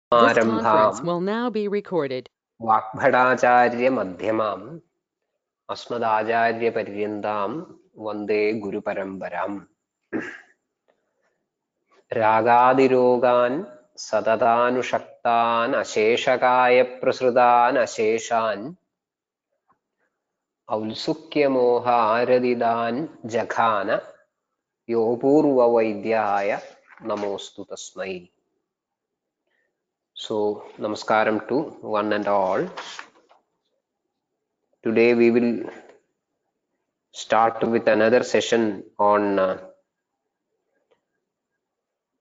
This conference Arambham will now be recorded. Vakbhadacharya Madhyamam Asmadacharya Paryandam Vande Guru Parambaram Ragadirogan Satatanushaktan Asheshakaya Prasrudan Asheshan Aulsukya Moha Aradidan Jakhana Yopurva Vaidyaya Namostu Tasmai. So, Namaskaram to one and all. Today we will start with another session on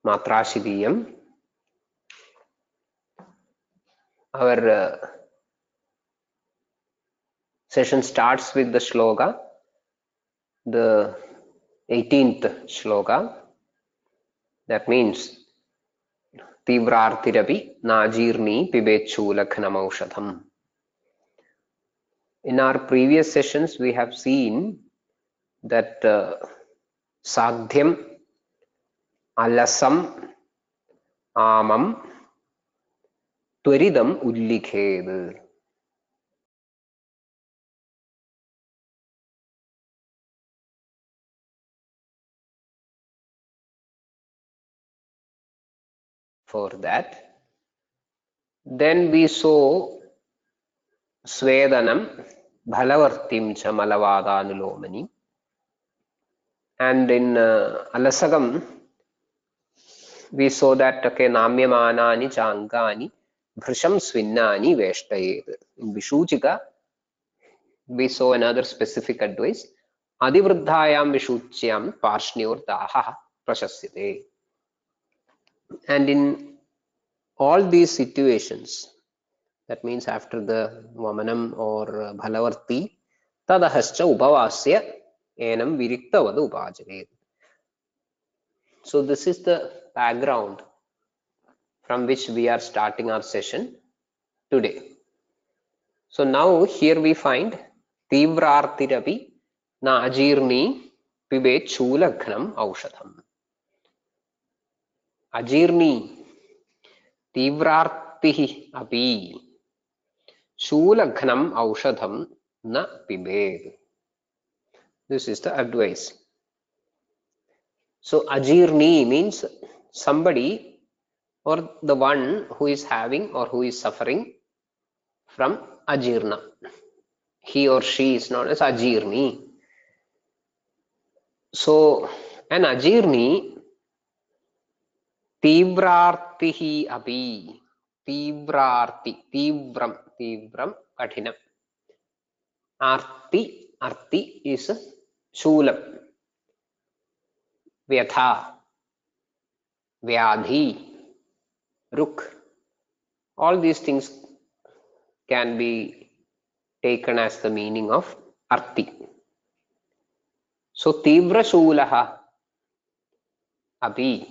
Matrashitayam. Our session starts with the shloka, the 18th shloka. That means Tivrartirapi Najirni Pibechulakhanam Aushadham. In our previous sessions, we have seen that Sadhyam, Alasam, Amam, Tvaridam Ullikhed. For that, then we saw Svedanam, Bhalavartim cha Malavadhanulomani. And in Alasagam, we saw that okay, Namyamanani Changani, Bhrisham Svinnani Veshtayed. In Vishuchika, we saw another specific advice. Adivruddhayam Vishuchyam Parshnyordaha Prashasyate. And in all these situations, that means after the Vamanam or Bhalavarti, Tadahascha Upavasya Enam Viriktavadu Upajavet. So this is the background from which we are starting our session today. So now here we find Tivrartirapi Najirni Pibet Chulakhanam Aushadham. Ajirni Tivrartihi Api Shulakhanam Aushadham Na Pibed. This is the advice. So Ajirni means somebody or the one who is having or who is suffering from Ajirna. He or she is known as Ajirni. So an Ajirni Tivrartihi Api. Tivrarti. Tivram, Kathinam. Arti is Shulam, Vyatha, Vyadhi, Ruk. All these things can be taken as the meaning of Arti. So Tivra Shulaha Api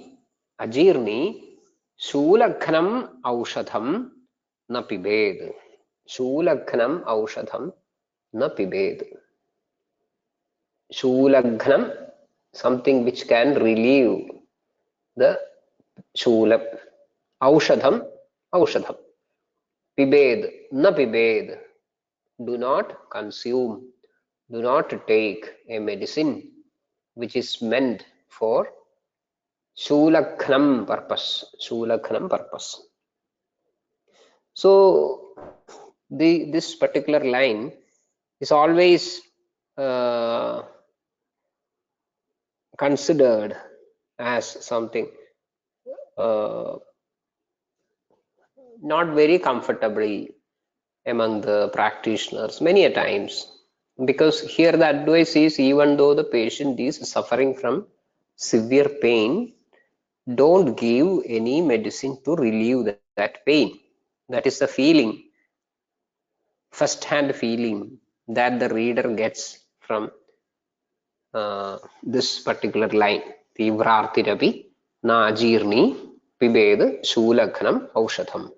Ajirni Shulakhanam Aushadham Na Pibed. Shulakhanam Aushadham Na Pibed. Shulaghanam, something which can relieve the Shulam. Aushadham, Aushadham. Pibed, na pibed. Do not consume, do not take a medicine which is meant for Shulakhanam purpose. Shulakhanam purpose. So this particular line is always considered as something not very comfortable among the practitioners many a times, because here the advice is, even though the patient is suffering from severe pain, don't give any medicine to relieve that pain. That is the feeling, first-hand feeling that the reader gets from this particular line. Tivrartirapi Najirni Pibed Shulakhanam Aushadham.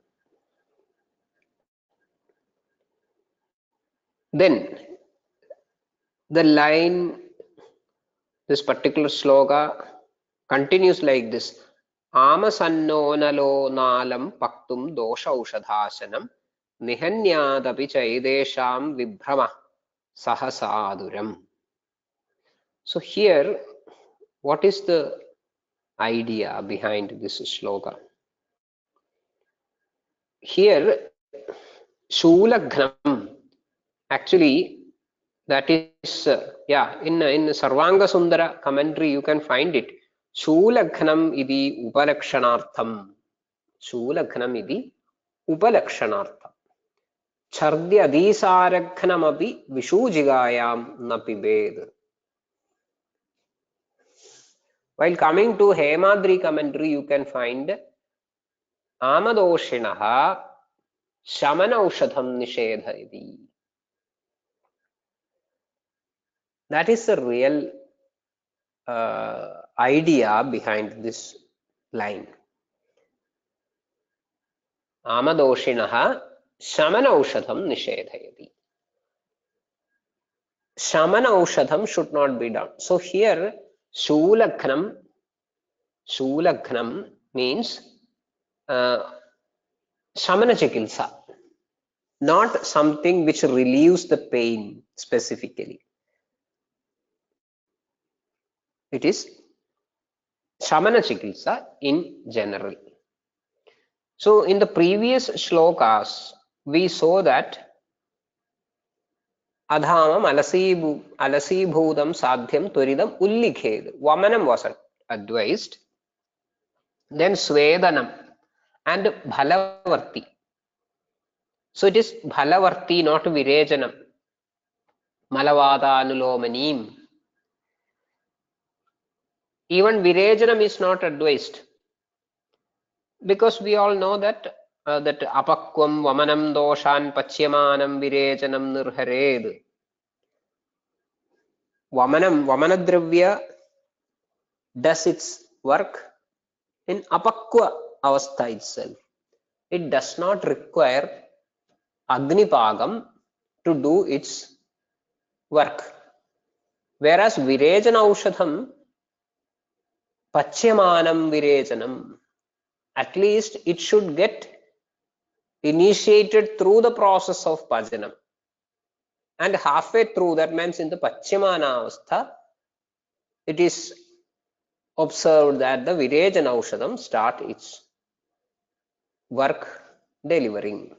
Then the line, this particular sloka continues like this. Amasanno nalam paktum dosha aushadhasanam nihanyadapi chaidesham vibhrama sahasaduram. So here, what is the idea behind this shloka? Here, Shulaghnam, actually, that is, in Sarvanga Sundara commentary, you can find it. Shulaghnam idi upalakshanartham. Shulaghnam idi upalakshanartham. Chardya adhisaragnamapi vishujigayam na pibed. While coming to Hemadri commentary, you can find Amadoshinaha Shamanaushadham nishedhayati. That is the real idea behind this line. Amadoshinaha Shamanaushadham nishedhayati. Shamanaushadham should not be done. So here Shulaghnam means Shamana Chikitsa, not something which relieves the pain specifically. It is Shamana Chikitsa in general. So in the previous shlokas, we saw that Adhamam alasibhudam sadhyam turidam ullikhed. Vamanam was advised. Then Swedanam and Bhalavarti. So it is Bhalavarti, not Virejanam. Malavada anulomanim. Even Virejanam is not advised, because we all know that that apakvam vamanam doshan pachyamanam virejanam nirhared. Vamanadravya does its work in apakwa avastha itself. It does not require Agnipagam to do its work. Whereas Virejana Aushadham, Pachyamanam Virejanam, at least it should get initiated through the process of Pajanam. And halfway through, that means in the Pachyamana Avastha, it is observed that the Virejana Aushadham start its work delivering.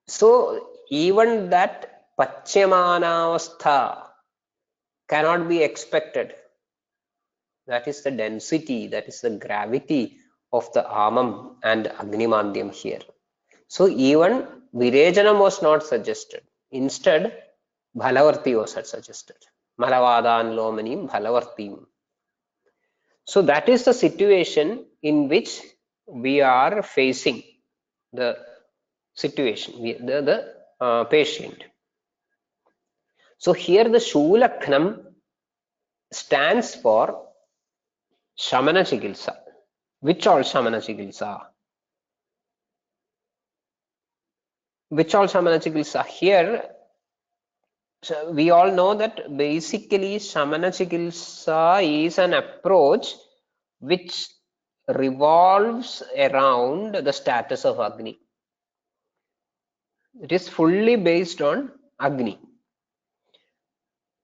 So even that Pachyamana Avastha cannot be expected. That is the density, that is the gravity of the Amam and Agnimandyam here. So even Virejanam was not suggested. Instead, Bhalavarti was suggested. Malavadan Lomanim Bhalavartim. So that is the situation in which we are facing the situation, the patient. So here the Shulakhnam stands for Shamana Chikitsa. Which all Shamana Chikitsa? Which all Shamana Chikitsa? Here, so we all know that basically Shamana Chikitsa is an approach which revolves around the status of Agni. It is fully based on Agni.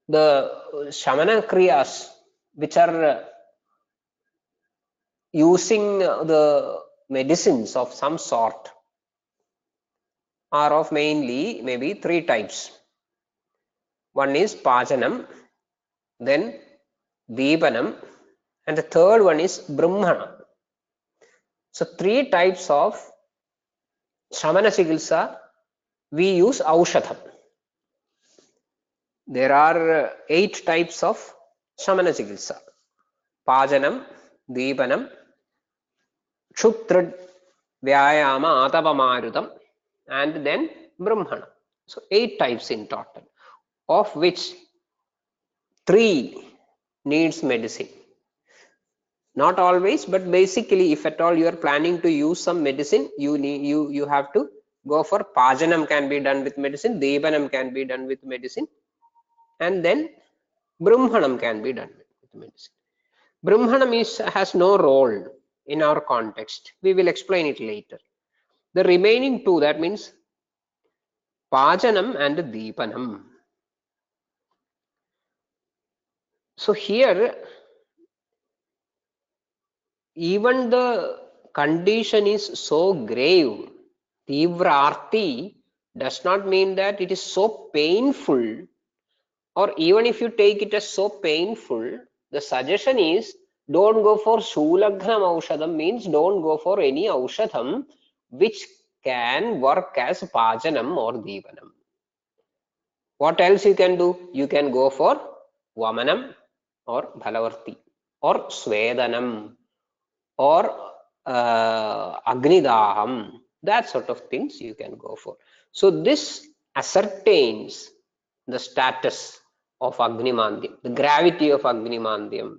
The Shamana Kriyas which are using the medicines of some sort are of mainly maybe three types. One is Pachanam, then Deepanam, and the third one is Brahmana. So three types of Shamana Chikitsa we use Aushadha. There are 8 types of Shamana Chikitsa: Pajanam, Deepanam, Kshutrad, Vyayama, Atapamarutam, and then Brahmana. So 8 types in total, of which 3 needs medicine. Not always, but basically, if at all you are planning to use some medicine, you have to go for Pajanam can be done with medicine, Deepanam can be done with medicine, and then Brahmanam can be done with medicine. Brahmanam has no role in our context. We will explain it later. The remaining two, that means Pajanam and Deepanam. So here, even the condition is so grave, Tivrarti does not mean that it is so painful, or even if you take it as so painful, the suggestion is don't go for Shulagnam Aushadam, means don't go for any Aushadam which can work as Pajanam or Deepanam. What else you can do? You can go for Vamanam or Bhalavarti or Swedanam or Agnidaham. That sort of things you can go for. So this ascertains the status of Agnimandyam, the gravity of Agnimandyam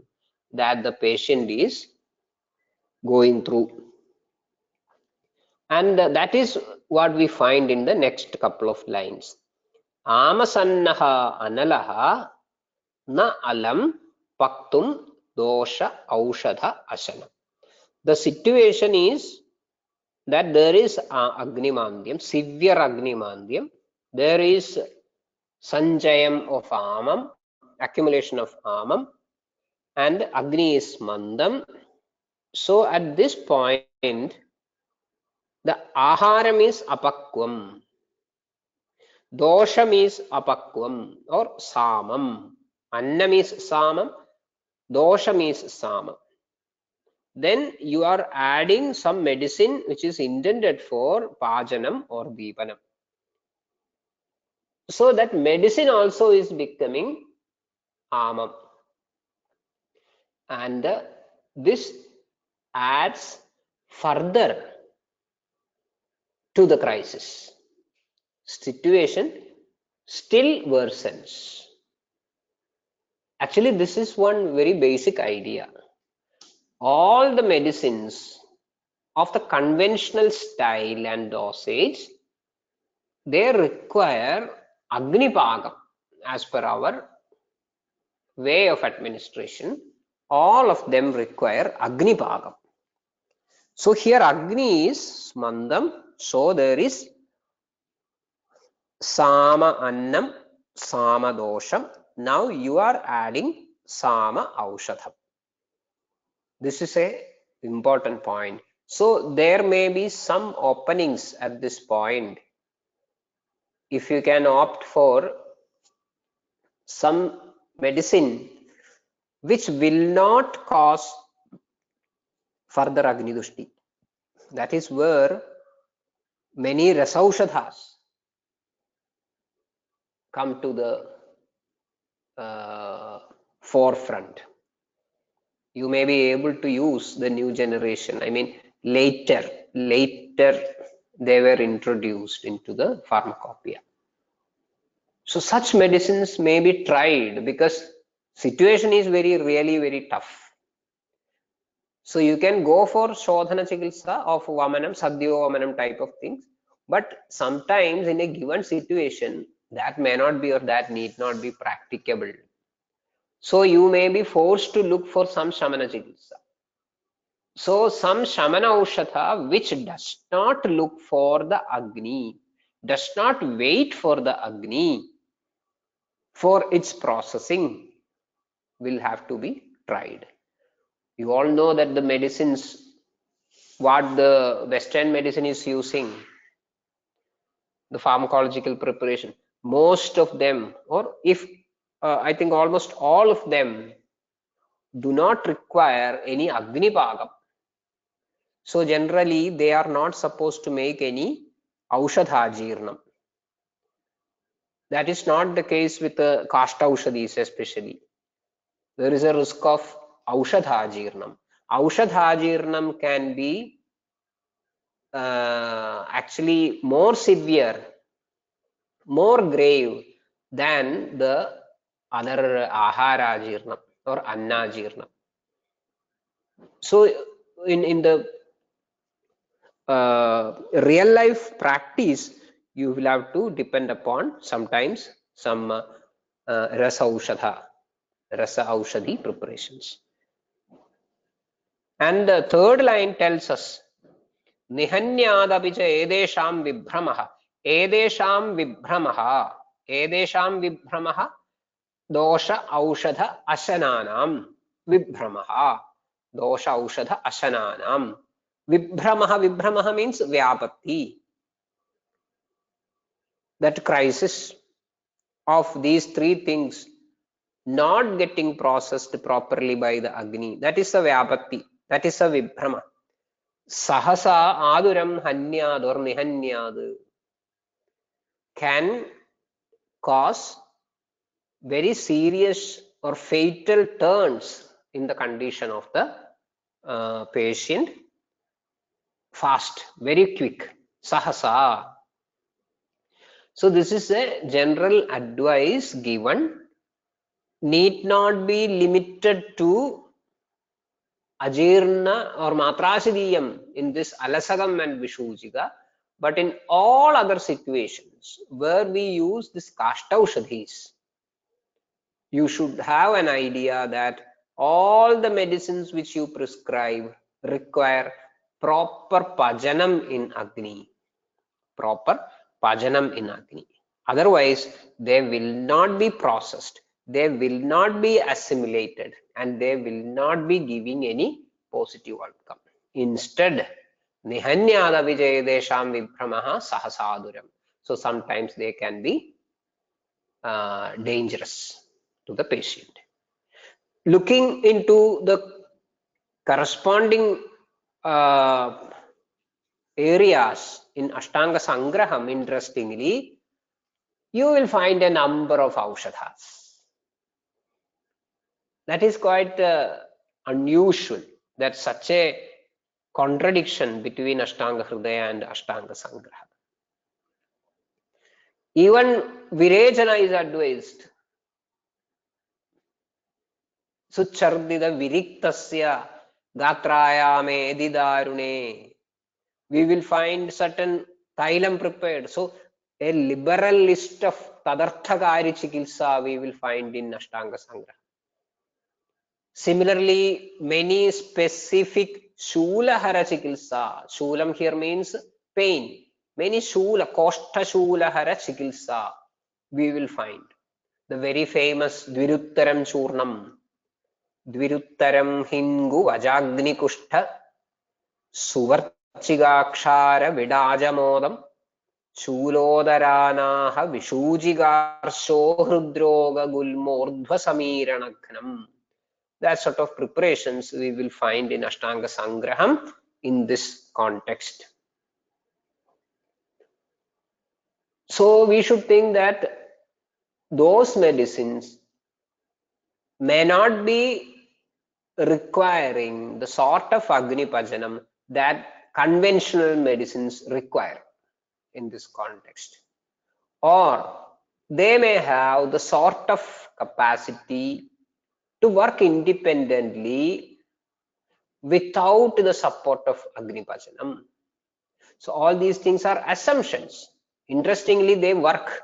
that the patient is going through. And that is what we find in the next couple of lines. Amasannaha analaha na alam paktum dosha aushadha asana. The situation is that there is Agnimandyam, severe Agnimandyam. There is Sanjayam of Amam, accumulation of Amam, and Agni is Mandam. So at this point, the Aharam is Apakvam, Dosham is Apakvam or Samam, Annam is Samam, Dosham is Samam. Then you are adding some medicine which is intended for Pajanam or Deepanam. So that medicine also is becoming Amam. And this adds further to the crisis. Situation still worsens. Actually, this is one very basic idea. All the medicines of the conventional style and dosage, they require Agnipagam as per our way of administration. All of them require Agnipagam. So here Agni is Mandam, so there is Sama Annam, Sama Dosham. Now you are adding Sama Aushadham. This is a important point. So there may be some openings at this point. If you can opt for some medicine which will not cause further Agni Dushti. That is where many Rasaushadhas come to the forefront. You may be able to use the new generation. I mean, later they were introduced into the pharmacopoeia. So such medicines may be tried because situation is really very tough. So you can go for Shodhana Chikitsa of Vamanam, Sadhyo Vamanam type of things. But sometimes in a given situation, that may not be or that need not be practicable. So you may be forced to look for some Shamana Chikitsa. So some Shamana Aushadha which does not look for the Agni, does not wait for the Agni for its processing, will have to be tried. You all know that the medicines, what the Western medicine is using, the pharmacological preparation, most of them, or if I think almost all of them, do not require any Agnipagam. So generally they are not supposed to make any Aushadhajirnam. That is not the case with the Kashta Aushadhis especially. There is a risk of Aushadhajirnam. Aushadhajirnam can be actually more severe, more grave than the other Aharajirnam or Annajirnam. So in the real life practice, you will have to depend upon sometimes some Rasa Aushadhi preparations. And the third line tells us, Nihanyadapi cha edesham vibhramaha. Edesham vibhramaha. Edesham vibhramaha dosha aushadha ashananam. Vibhramaha. Dosha aushadha ashananam. Vibhramaha. Vibhramaha means vyapatti. That crisis of these three things not getting processed properly by the Agni. That is a vyapatti. That is a vibhrama. Sahasa aduram hanyad or nihanyad can cause very serious or fatal turns in the condition of the patient fast, very quick. Sahasa. So this is a general advice given, need not be limited to Ajirna or Matrashitayam in this Alasagam and Vishujika, but in all other situations where we use this Kashtaushadhis, you should have an idea that all the medicines which you prescribe require proper Pajanam in Agni. Proper Pajanam in Agni. Otherwise, they will not be processed, they will not be assimilated, and they will not be giving any positive outcome. Instead, Nihanyada Vijayadesham Vibhramaha Sahasaduram. So sometimes they can be dangerous to the patient. Looking into the corresponding areas in Ashtanga Sangraham, interestingly, you will find a number of Aushadhas. That is quite unusual, that such a contradiction between Ashtanga Hridaya and Ashtanga Sangraha. Even Virechana is advised. Suchardida viriktasya gatrayame edidarune. We will find certain thailam prepared. So a liberal list of tadarthakari chikitsa we will find in Ashtanga Sangraha. Similarly, many specific Shulahara chikitsa. Shulam here means pain. Many Shula, Koshta Shulahara chikitsa we will find. The very famous Dviruttaram Churnam. Dviruttaram Hingu Vajagni Kushtha Suvarchigakshara Vidajamodam Chulodaranaha Vishujigarsho Hrudroga Gulmordhva Samiranaknam. That sort of preparations we will find in Ashtanga Sangraham in this context. So we should think that those medicines may not be requiring the sort of Agni Pajanam that conventional medicines require in this context, or they may have the sort of capacity to work independently without the support of Agni Pajanam. So all these things are assumptions. Interestingly, they work.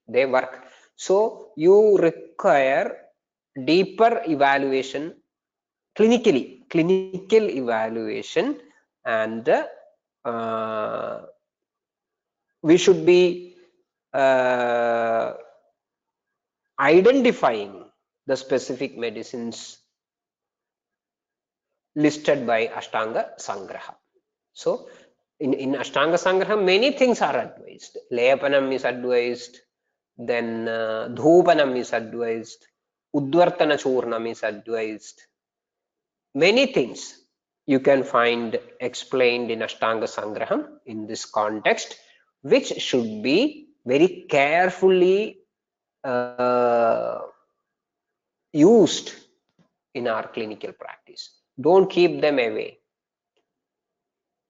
They work. So you require deeper evaluation, clinical evaluation, and we should be identifying the specific medicines listed by Ashtanga Sangraha. So in Ashtanga Sangraha, many things are advised. Lepanam is advised, then Dhupanam is advised, Udvartana Churnam is advised. Many things you can find explained in Ashtanga Sangraham in this context, which should be very carefully used in our clinical practice. Don't keep them away,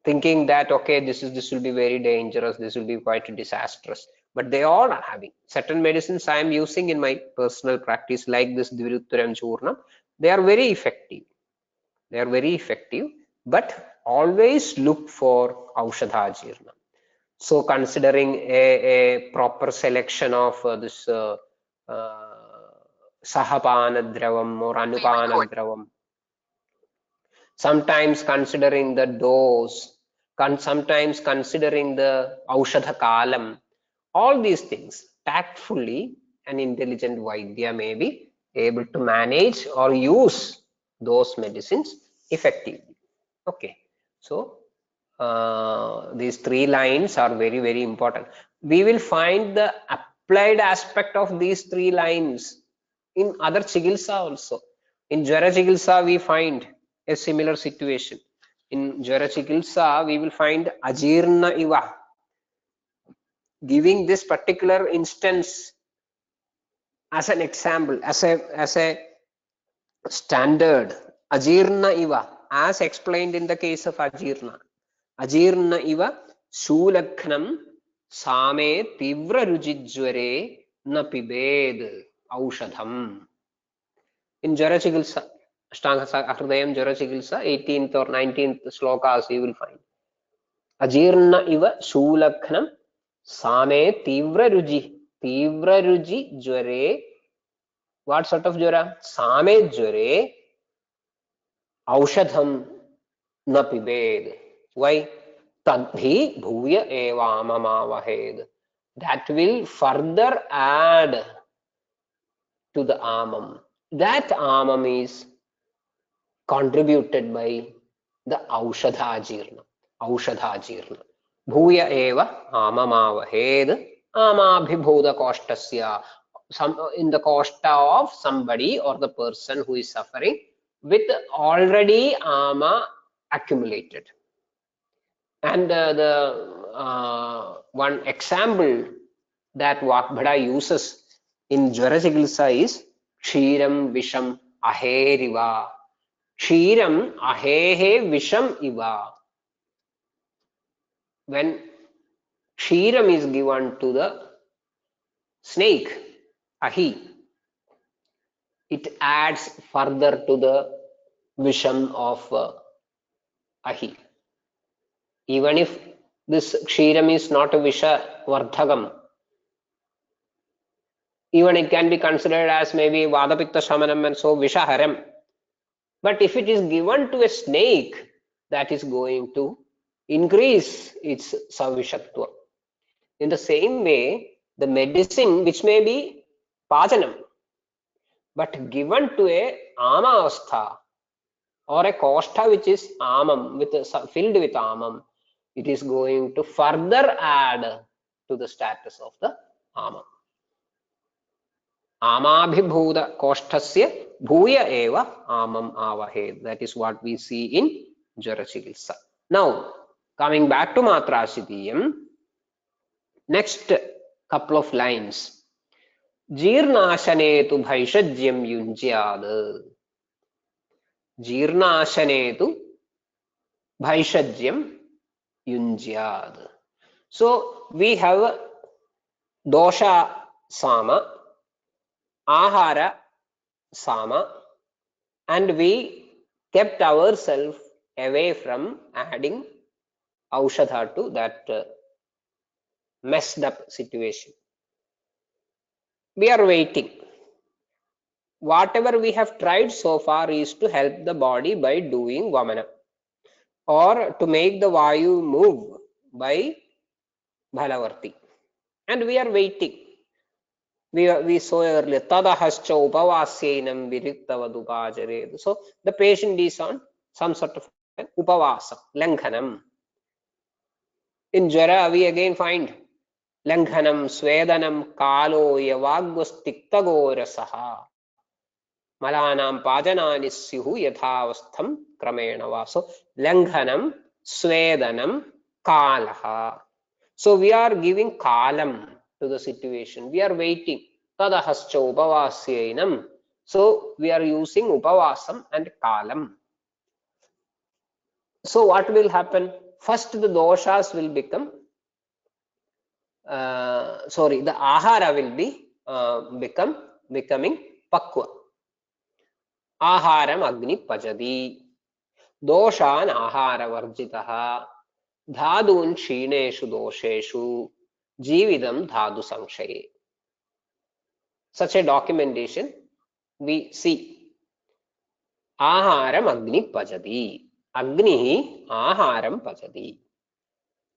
thinking that okay, this will be very dangerous, this will be quite disastrous. But they all are having certain medicines I am using in my personal practice, like this Dviruttaram Churnam. They are very effective. They are very effective, but always look for Aushadha Jirna. So considering a proper selection of this Sahapana Dravam or Anupana Dravam, sometimes considering the dose, sometimes considering the Aushadha Kalam, all these things tactfully an intelligent Vaidya may be able to manage or use those medicines effectively. Okay, so these three lines are very, very important. We will find the applied aspect of these three lines in other Chikilsa also. In Jwara Chikilsa, we find a similar situation. In Jwara Chikilsa, we will find Ajirna Iva. Giving this particular instance as an example, as a standard, Ajirna Iva, as explained in the case of Ajirna. Ajirna Iva Shulakhnam Same Tivra Rujijware Na Pibed Aushadham. In Jara Chikilsa, Ashtanga Hridayam Jara Chikilsa, 18th or 19th slokas you will find. Ajirna Iva Shulakhnam Same Tivra Ruji Jware. What sort of Jwara? Same Jware Aushadham Na Pibed. Why? Tadhi bhuya evamamavahed. That will further add to the amam. That amam is contributed by the Aushadha Ajirna. Aushadha Ajirna. Bhuya eva amamavahed amabhibhuda koshtasya. In the koshta of somebody or the person who is suffering with already ama accumulated. And the one example that Vakbhada uses in Jwara Chikilsa is Kshiram Visham Aheriva. Kshiram Ahehe Visham Iva. When Kshiram is given to the snake, Ahi, it adds further to the Visham of Ahi. Even if this Kshiram is not a Visha Vardhagam, even it can be considered as maybe Vadapitta Shamanam and so Vishaharam. But if it is given to a snake, that is going to increase its Savishatva. In the same way, the medicine which may be Pachanam, but given to a Ama Avastha or a Koshtha which is Amam, filled with Amam, it is going to further add to the status of the Amam. Amabhibhuda koshthasya bhuya eva amam avahed. That is what we see in Jwara Chikilsa. Now, coming back to Matrashitayam, next couple of lines. Jirnashane tu bhaishajyam yunjyad. Jirnashane tu bhaishajyam yunjyad. So, we have dosha sama, ahara sama, and we kept ourselves away from adding Aushadha to that messed up situation. We are waiting. Whatever we have tried so far is to help the body by doing Vamana or to make the Vayu move by Bhalavarti, and we are waiting. We saw earlier, Tadahascha upavasyenam viriktavadupajared. So the patient is on some sort of upavasa, Langhanam. In Jwara, we again find Langhanam, Swedanam, Kalo, Yavagvastiktagораsaha. Malanam Pajanani Syuhu Yathavastham Kramenava. So Langhanam, Swedanam, Kalaha. So we are giving Kalam to the situation. We are waiting. Tadahascha upavasyenam. So we are using upavasam and kalam. So what will happen? First the doshas will become, the ahara will be becoming pakwa. Aharam Agni pachadi. Doshan ahara varjitaha. Dhadun kshineshu dosheshu. Jividam dhadu sangshaye. Such a documentation we see. Aharam Agni Pachati. Agni Aharam Pachati.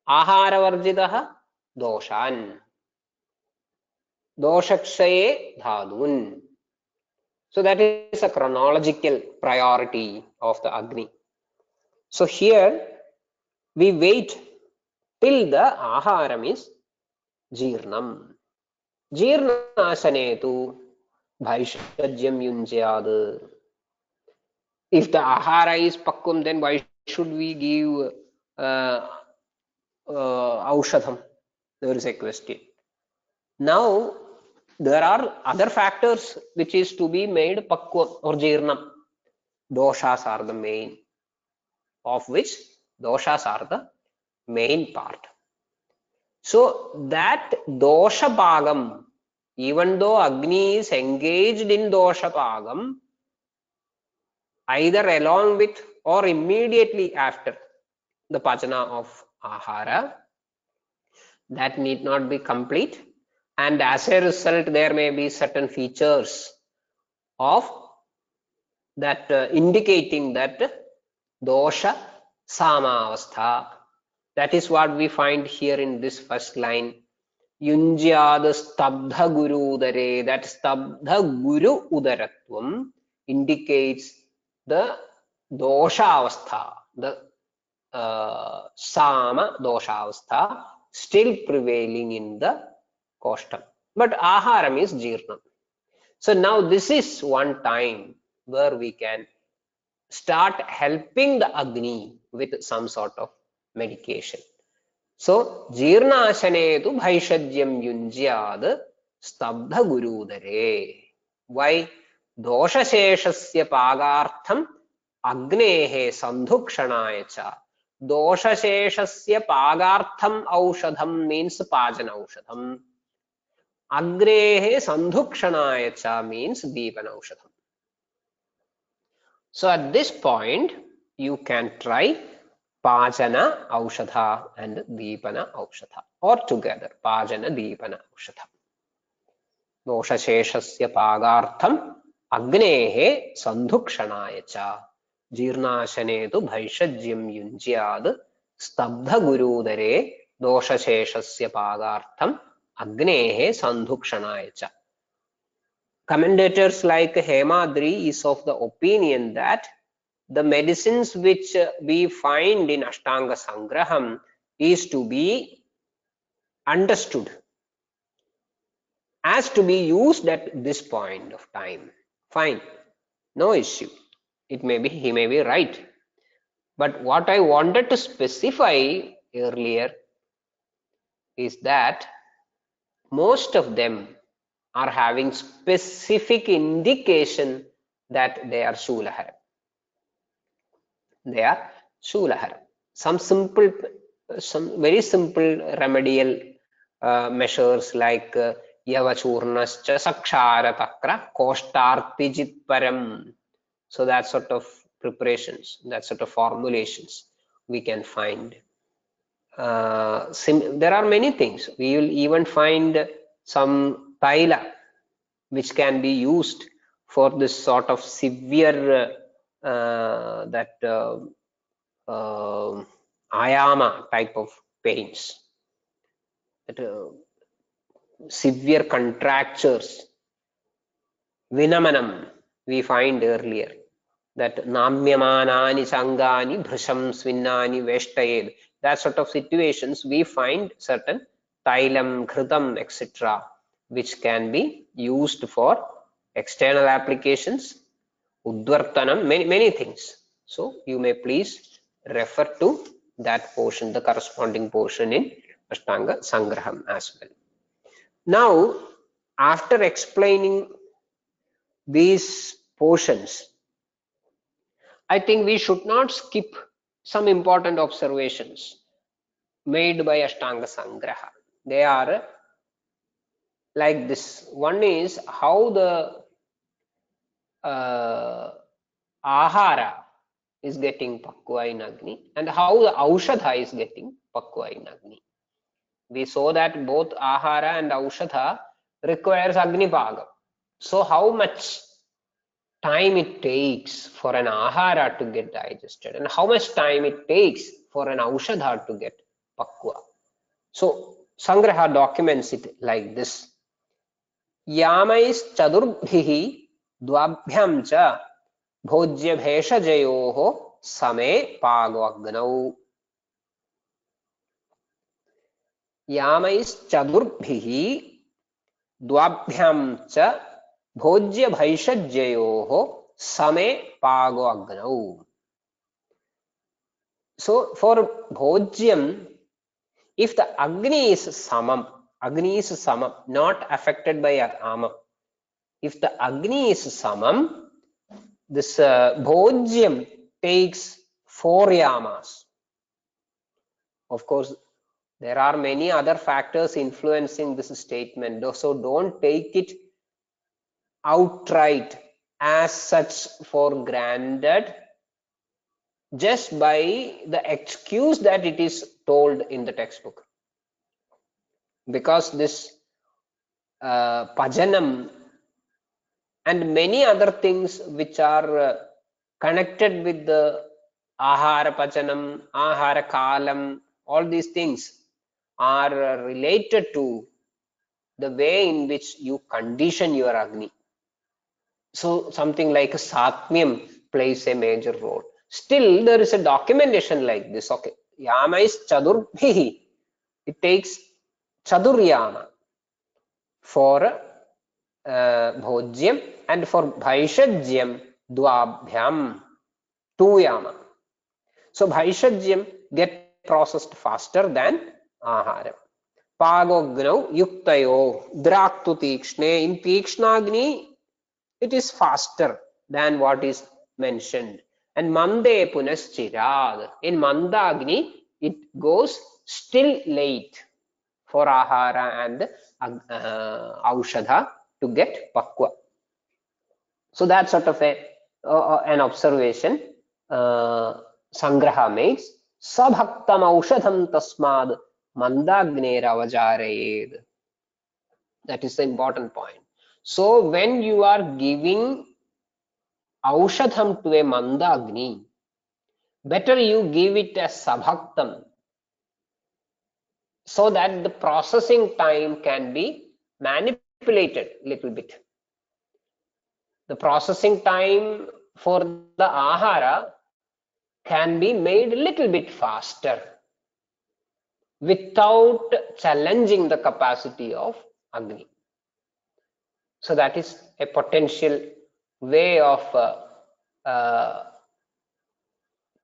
Ahara Varjitaha Doshan. Doshakshaye Dhadun. So that is a chronological priority of the Agni. So here we wait till the Aharam is Jirnam. Jirnasane tu Bhaishajyam Yunjyad. If the Ahara is Pakkum, then why should we give Aushadham? There is a question. Now, there are other factors which is to be made Pakkum or Jirnam. Doshas are the main, of which doshas are the main part. So that dosha pagam, even though Agni is engaged in dosha pagam, either along with or immediately after the pachana of ahara, that need not be complete, and as a result there may be certain features of that indicating that dosha samavastha. That is what we find here in this first line. Yunjyad stabdha guru udare. That stabdha guru udaratvam indicates the dosha avastha, the sama dosha avastha still prevailing in the koshtam. But aharam is jirnam. So now this is one time where we can start helping the Agni with some sort of medication. So, Jirnashane tu Bhaishajyam Yunjyad Stabdha Gurudare. Why? Dosha Sheshasya Pagartham Agnehe Sandhukshanaya cha. Dosha Sheshasya Pagartham Aushadham means Pajana Aushadham. Agnehe Sandhukshanaya cha means Deepana Aushadham. So at this point, you can try Pachana Aushadha and Deepana Aushadha, or together Pachana Deepana Aushadha. Dosha Sheshasya Pagartham Agnehe Sandhukshanaya cha. Jirnashane tu Bhaishajyam Yunjyad Stabdha Gurudare Dosha Sheshasya Pagartham Agnehe Sandhukshanaya cha. Commentators like Hemadri is of the opinion that the medicines which we find in Ashtanga Sangraham is to be understood as to be used at this point of time. Fine, no issue. It may be, he may be right. But what I wanted to specify earlier is that most of them are having specific indication that they are Shulaharam. They are Shulaharam. Some very simple remedial measures like Yavachurnascha Sakshara Takra Koshtartijit Param. So that sort of preparations, that sort of formulations we can find. There are many things. We will even find some taila which can be used for this sort of severe ayama type of pains, that severe contractures. Vinamanam we find earlier, that namyamanani sangani bhrisham svinnani veshtayed. That sort of situations we find certain tailam, khritam, etc., which can be used for external applications, udvartanam, many things. So you may please refer to that portion, the corresponding portion in Ashtanga Sangraham as well. Now, after explaining these portions, I think we should not skip some important observations made by Ashtanga Sangraha. They are like this. One is how the ahara is getting pakwa in Agni and how the Aushadha is getting pakwa in Agni. We saw that both ahara and Aushadha requires Agni Paga. So how much time it takes for an ahara to get digested and how much time it takes for an aushadha to get pakwa. So Sangraha documents it like this. Yamais chadurbhihi dvabhyam cha bhojya bheshajayoho same pagvagnau. Yamais chadurbhihi dvabhyam cha bhojya bhaishajyayoho same pagvagnau. So for bhojyam, if the Agni is samam, not affected by Ama. If the Agni is samam, this bhojyam takes 4 yamas. Of course, there are many other factors influencing this statement, so don't take it outright as such for granted just by the excuse that it is told in the textbook. Because this Pajanam and many other things which are connected with the Ahara Pachanam, Ahara Kalam, all these things are related to the way in which you condition your Agni. So something like a Satmyam plays a major role. Still, there is a documentation like this. Okay, Yama is Chadurbhihi. It takes Chaduryama for Bhojyam, and for Bhaishajyam Dvabhyam 2 yama. So Bhaishajyam get processed faster than Ahara. Pagognau Yuktayo Draktu Tikshne. In Tikshnagni, it is faster than what is mentioned. And Mande Punaschirad. In Mandagni, it goes still late for Ahara and Aushadha to get pakwa. So that's sort of an observation Sangraha makes. Sabhaktam aushadham tasmad mandagner avajarayed. That is the important point. So when you are giving aushadham to a mandagni, better you give it as sabhaktam so that the processing time can be manipulated a little bit. The processing time for the ahara can be made a little bit faster without challenging the capacity of Agni. So that is a potential way of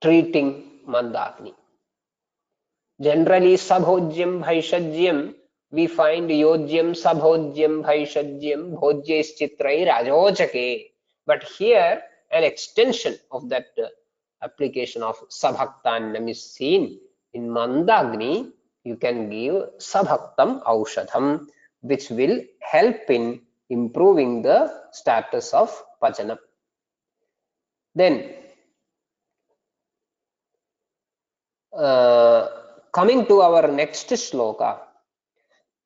treating Mandagni. Generally, Sabhojyam, Bhaishajyam, we find Yojyam, Sabhojyam, Bhaishajyam, Bhojyais Chitrai, Rajochake. But here, an extension of that application of Sabhaktannam is seen. In Mandagni, you can give Sabhaktam Aushadham, which will help in improving the status of Pajanam. Then, coming to our next shloka,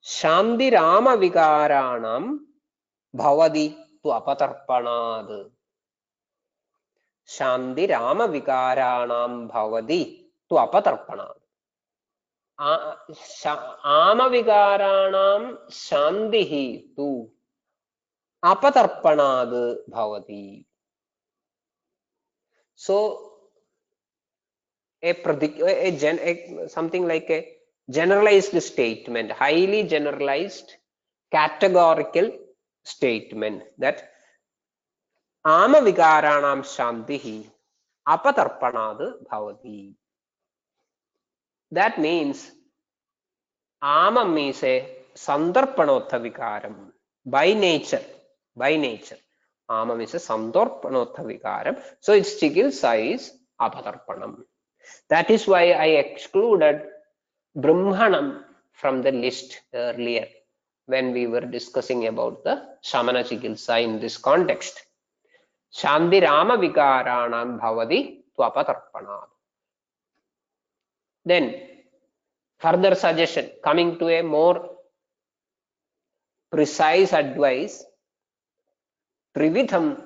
Shanti Rama Vikaranam Bhavadi tu Apatarpanad. Shanti Rama Vikaranam Bhavadi tu Apatarpanad. Ama Vikaranam Shantihi tu Apatarpanad Bhavadi. So, something like a generalized statement, highly generalized categorical statement that Ama Vikaranam Shantihi Apatarpanad Bhavati. That means Ama is a Sandarpanotha Vikaram by nature. Ama is a Sandarpanotha Vikaram. So its chikilsa is Apatarpanam. That is why I excluded Brahmanam from the list earlier when we were discussing about the Shamana Chikilsa in this context. Shanti Rama Vikaranam Bhavadi Tvapatarpanad. Then, further suggestion, coming to a more precise advice, Trividham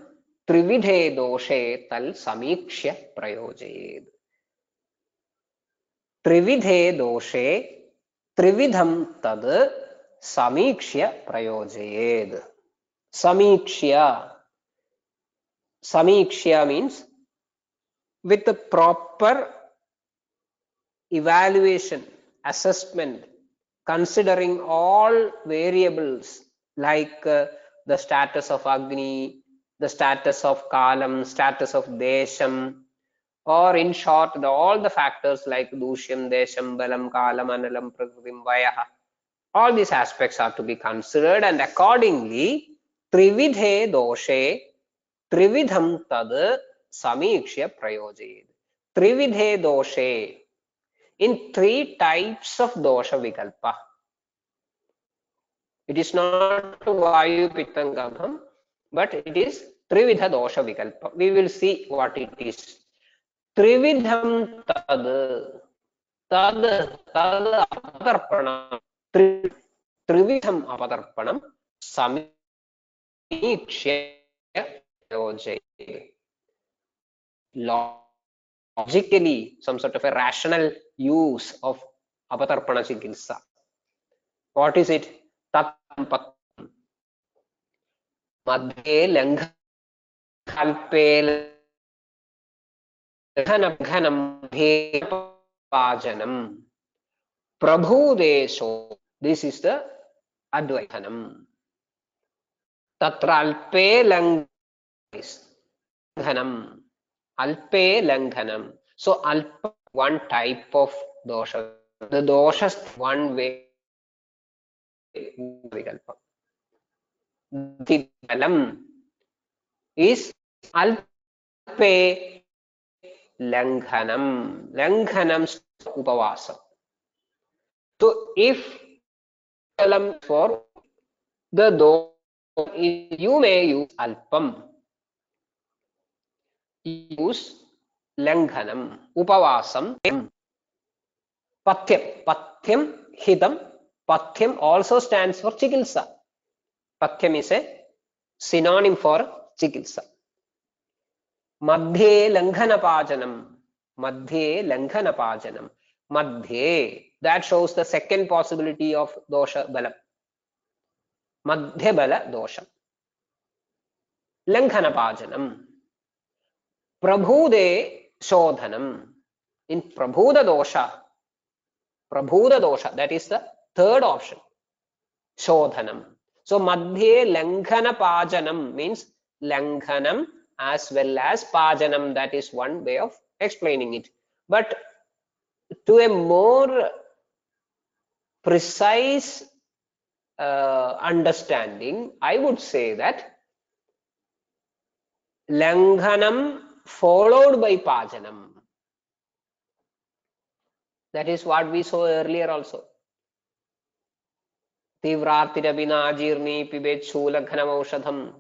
त्रिविधे दोषे तल समीक्ष्य प्रयोजयेत्. त्रिविधे दोषे त्रिविधम तद समीक्ष्य प्रयोजयेत्. Samikshya means with the proper evaluation, assessment, considering all variables like the status of Agni, the status of Kalam, status of Desham, or in short, all the factors like Dushyam, Desham, Balam, Kalam, Analam, Prakritim, Vayaha. All these aspects are to be considered, and accordingly, Trividhe doshe Trividham tad samikshya prayojayed. Trividhe doshe, in three types of dosha vikalpa. It is not Vayu Pittam Gabham, but it is Trividha dosha vikalpa. We will see what it is. Trividham tad apatarpanam. Trividham apatarpanam samikshya prayojayed. Logically, some sort of a rational use of apatarpana chikitsa. What is it? Madhye langhalpe langhanam pajanam prabhudesho. This is the advaitanam. Tatra alpe langhanam. Alpe langhanam. So alpa, one type of dosha. The doshas one way vikalpa. The balam is alpe langhanam. Langhanam upavasa. So if balam for the dosha, you may use alpam. Use langhanam, upavasam, pathyam. Pathyam, hidam. Pathyam also stands for chikilsa. Pathyam is a synonym for chikilsa. Madhye langhana pajanam. Madhye langhana pajanam. Madhye, that shows the second possibility of dosha balam. Madhya bala dosha. Langhana pajanam. Prabhude shodhanam. In prabhuda dosha, that is the third option. Shodhanam. So madhye langhana pajanam means langhanam as well as pajanam. That is one way of explaining it. But to a more precise understanding, I would say that langhanam followed by pajanam. That is what we saw earlier also. Tivrartirabina ajirni pibet Shula Aushadham.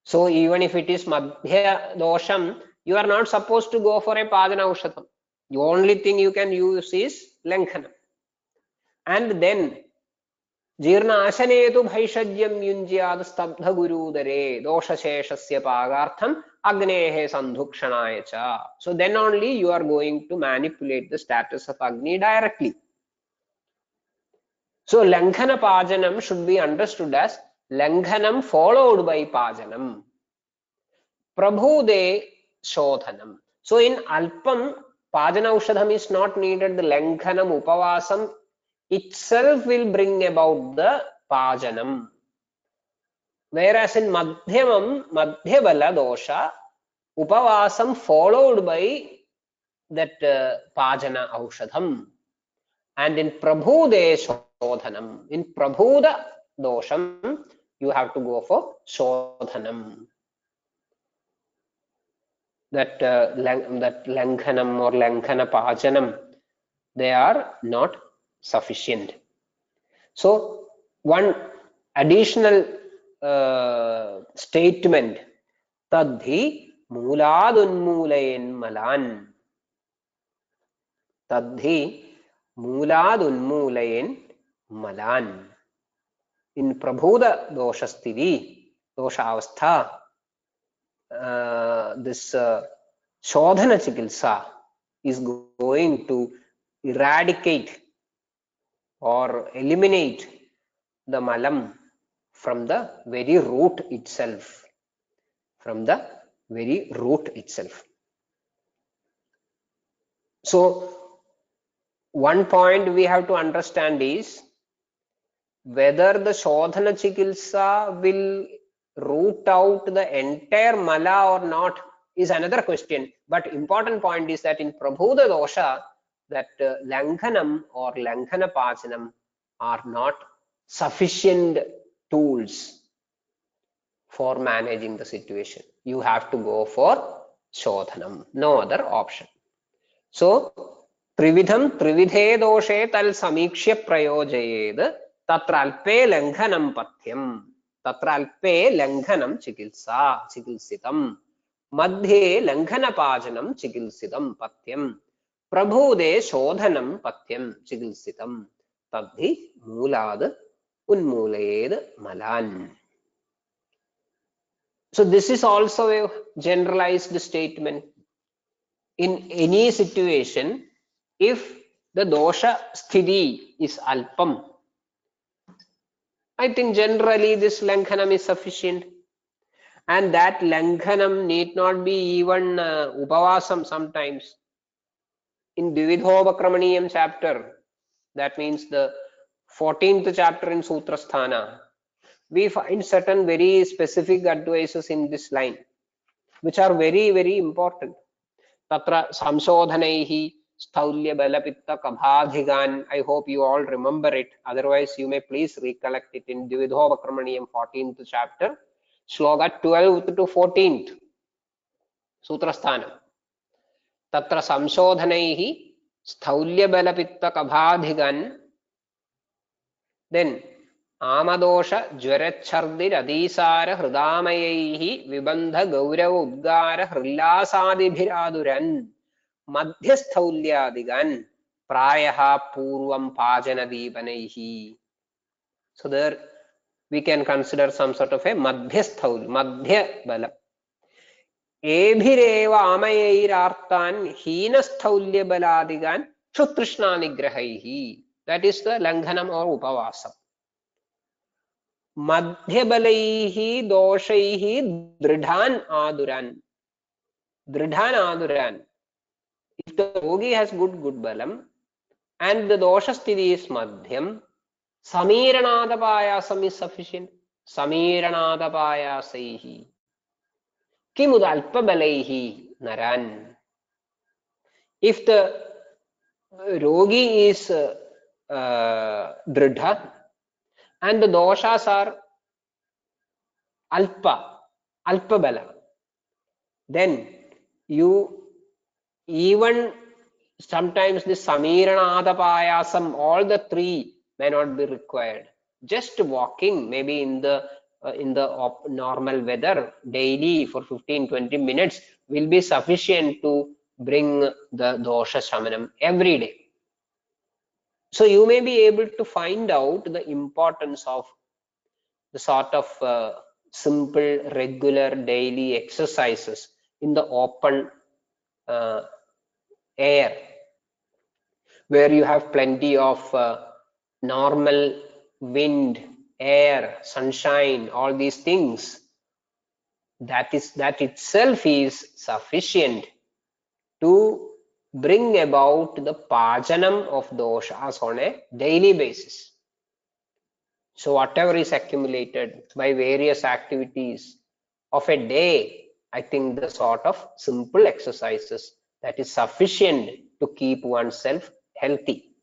So even if it is madhya dosham, you are not supposed to go for a padana aushadham. The only thing you can use is langhanam. And then Jirna ashanetu bhaishadyam yunjyad stabdha gurudare dosha sheshasya pagartham agnehe sandhukshanaya cha. So then only you are going to manipulate the status of Agni directly. So Langhana Pajanam should be understood as Langhanam followed by Pajanam. Prabhude Shodhanam. So in Alpam, Pajana Aushadham is not needed. The Langhanam Upavasam itself will bring about the Pajanam. Whereas in Madhyamam, Madhyabala dosha, Upavasam followed by that Pajana Aushadham. And in Prabhude Shodhanam, in Prabhuda dosham, you have to go for Shodhanam. That Langhanam or Langhana Pajanam, they are not sufficient. So one additional statement, Tadhi Mooladunmulayen Malan. Tadhi Mooladunmulayen Malan. In Prabhuda Doshasthivi, Dosha Avastha, this Shodhana Chikitsa is going to eradicate or eliminate the malam from the very root itself. From the very root itself. So, one point we have to understand is whether the Shodhana Chikitsa will root out the entire mala or not is another question. But important point is that in Prabhuda dosha, that Langhanam or Langhana Pachanam are not sufficient tools for managing the situation. You have to go for Shodhanam, no other option. So, Trividham Trividhe doshe tal samikshya prayojayed tatra alpe langhanam pathyam tatra alpe langhanam chikilsitam madhye langhana pajanam chikilsitam pathyam prabhude shodhanam patyam chikilsitam tadhi mulad unmulayed malan. So this is also a generalized statement. In any situation, if the dosha sthiti is alpam, I think generally this Langhanam is sufficient. And that Langhanam need not be even upavasam sometimes. In Dvidhopakramaniyam chapter, that means the 14th chapter in Sutrasthana, we find certain very specific advices in this line, which are very, very important. Tatra samsodhanaihi sthaulya balapitta kabhadhigan. I hope you all remember it. Otherwise, you may please recollect it in Dvidhopakramaniyam 14th chapter, shloka 12th to 14th, Sutrasthana. Tatra samsodhanaihi sthaulya balapitta kabhadhigan. Then Amadosha Jwarachardir Adisara Hridamayahi Vibandha Gaurava Udgara Hrillasadibhiraduran Madhyasthaulyadigan Prayaha Purvam Pajanadibanaihi. So there we can consider some sort of a Madhyasthaul, Madhya Bala. Ebhireva Amayairartan Heenasthaulya Baladigan Shutrishna Nigrahaihi. That is the Langhanam or Upavasam. Madhyabalaihi doshaihi dridhan aduran. Dridhan aduran. If the yogi has good balam and the dosha sthiti is madhyam, samiranada payasam is sufficient. Samiranada payasaihi. Kimud alpabalaihi naran. If the yogi is dridha and the doshas are alpabala, then you even sometimes the samiranada payasam, all the three may not be required. Just walking maybe in the normal weather daily for 15-20 minutes will be sufficient to bring the dosha shamanam every day. So you may be able to find out the importance of the sort of simple, regular, daily exercises in the open air, where you have plenty of normal wind, air, sunshine, all these things. That itself is sufficient to bring about the pajanam of doshas on a daily basis. So whatever is accumulated by various activities of a day, I think the sort of simple exercises that is sufficient to keep oneself healthy.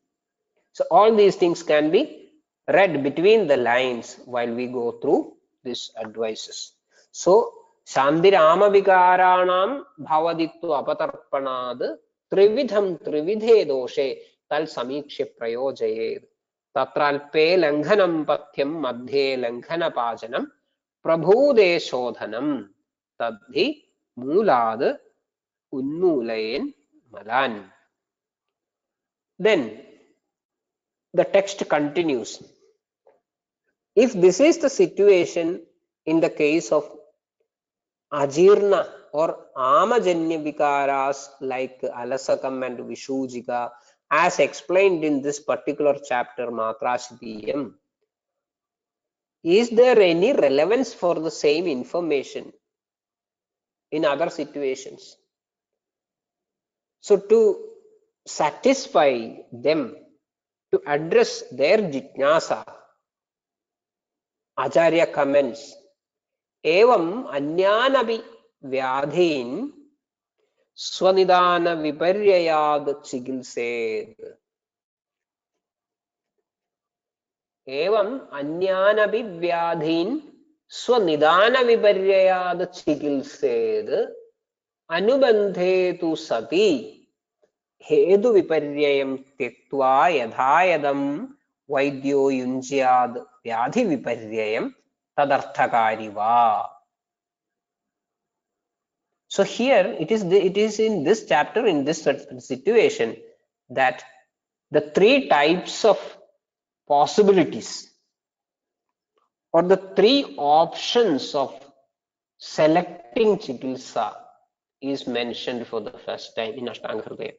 So all these things can be read between the lines while we go through these advices. So Shandirama Vikaranam Bhavadittu Apatarpanad Trividham Trividhe Doshe Tal Samikshya Prayojayed Tatralpe Langhanam Pathyam Madhye Langhana Pajanam Prabhude Shodhanam Tadhi Mulad Unmulayen Malan. Then the text continues. If this is the situation in the case of ajirna or amajanya vikaras like alasakam and vishujika, as explained in this particular chapter Matrashitayam, is there any relevance for the same information in other situations? So to satisfy them, to address their jitnasa, Acharya comments, evam anyanabhi vyadhin swanidana viparyayad chigilsed. Evam anyanabhi vyadhin swanidana viparyayad chigilsed anubandhe tu sati हेतु विपर्ययं त्यक्त्वा यथा यदं वैद्यो युञ्ज्याद् व्याधि विपर्ययं तदर्थकारी वा. So here it is in this chapter, in this situation, that the three types of possibilities or the three options of selecting chikitsa is mentioned for the first time in Ashtanga Hridaya.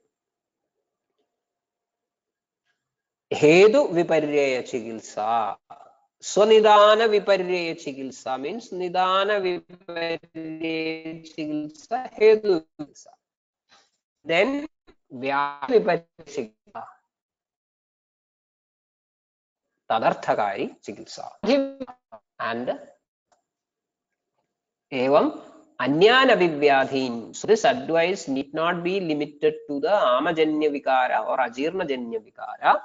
Hedu viparya chikitsa, swanidana viparya chikitsa means nidana viparya chikitsa, hedu chikitsa. Then vyadhi viparya chikitsa, tadarthakari chikitsa. And evam anyana vivyadhin. So this advice need not be limited to the amajanya vikara or ajirnajanya vikara,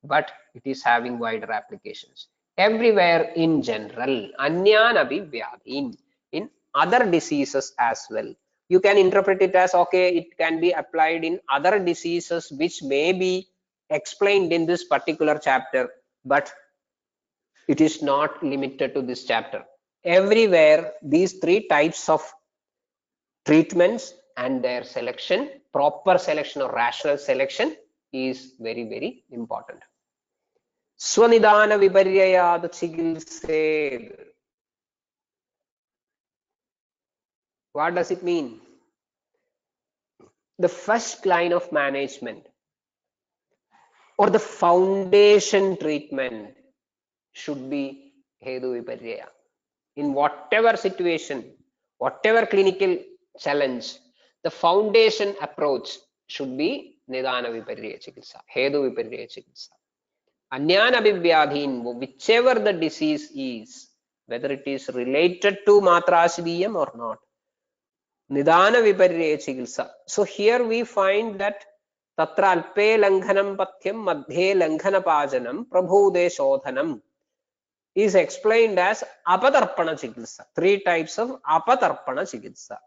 but it is having wider applications everywhere in general. Anyana vivyadhin, in other diseases as well. You can interpret it as, okay, it can be applied in other diseases which may be explained in this particular chapter, but it is not limited to this chapter. Everywhere these three types of treatments and their selection, proper selection or rational selection, is very, very important. Swanidana viparyayad chigilsed. What does it mean? The first line of management or the foundation treatment should be hedu viparyaya. In whatever situation, whatever clinical challenge, the foundation approach should be nidana viparya chikitsa, hedu viparya chikitsa. Anyana vivyadhin, whichever the disease is, whether it is related to matrashidiyam or not, nidana viparya chikitsa. So here we find that tatra alpe langhanam pathyam madhye langhana pajanam prabhude shodhanam is explained as apatarpana chikitsa. Three types of apatarpana chikitsa.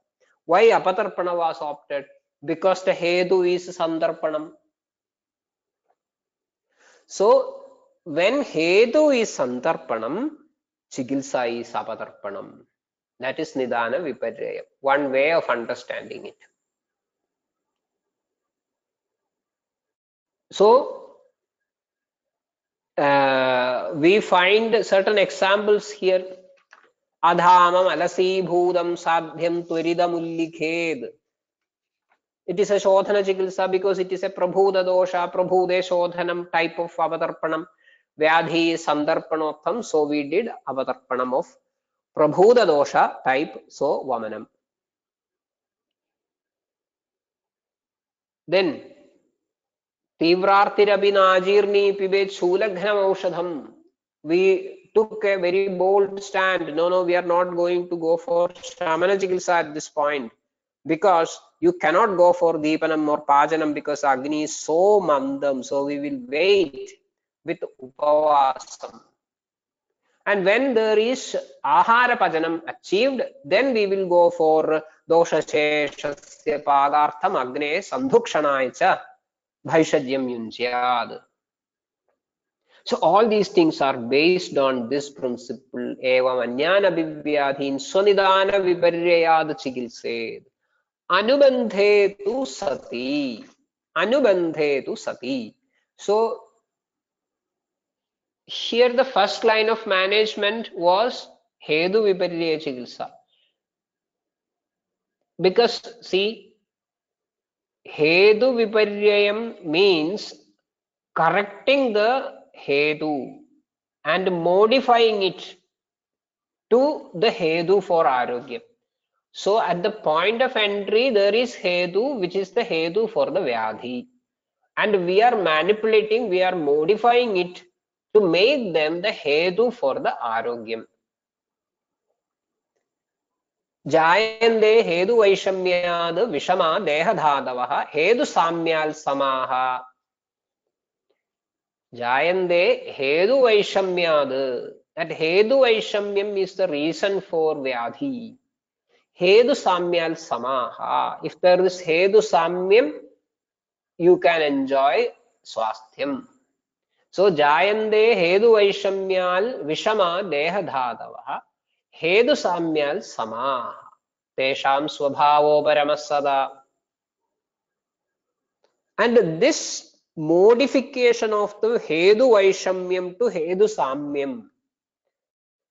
Why apatarpana was opted? Because the hedu is sandarpanam. So when hedu is sandarpanam, chikitsa is apatarpanam. That is nidana viparya. One way of understanding it. So we find certain examples here. Adhamam alasibhudam sadhyam tviridamullikhed. It is a shodhana chikitsa because it is a prabhuda dosha, prabhude shodhanam type of avatarpanam. Vyadhi is sandarpanotham, so we did avatarpanam of prabhuda dosha type, so vamanam. Then tivrartirabhinajirni pibet shulaghanam aushadham. We took a very bold stand. No, we are not going to go for shamana chikitsa at this point, because you cannot go for deepanam or pajanam because Agni is so mandam. So we will wait with upavasam. And when there is ahara pajanam achieved, then we will go for dosha sheshasya padartham agne sandhukshanaya cha bhaishadyam yunjyad. So all these things are based on this principle. Evam anyana vivyadhin swanidana viparyayad chikilsed. Anubandhe tu sati. Anubandhe tu sati. So here the first line of management was hedu viparya chikitsa. Because see, Hedu Viparyayam means correcting the Hedu and modifying it to the Hedu for Arogya. So at the point of entry, there is Hedu, which is the Hedu for the Vyadhi. And we are manipulating, we are modifying it to make them the Hedu for the Arogyam. Jayande Hedu Vaishamyad Vishama Dehadhadavaha Hedu Samyal Samaha. Jayande Hedu Vaishamyad. That Hedu Vaishamyam is the reason for Vyadhi. Hedu Samyal Samaha. If there is Hedu Samyam, you can enjoy Swasthyam. So Jayande Hedu Vaishamyal Vishama Dehadhadavaha Hedu Samyal Samaha. Tesham Swabhavo Paramasada. And this modification of the Hedu Vaishamyam to Hedu Samyam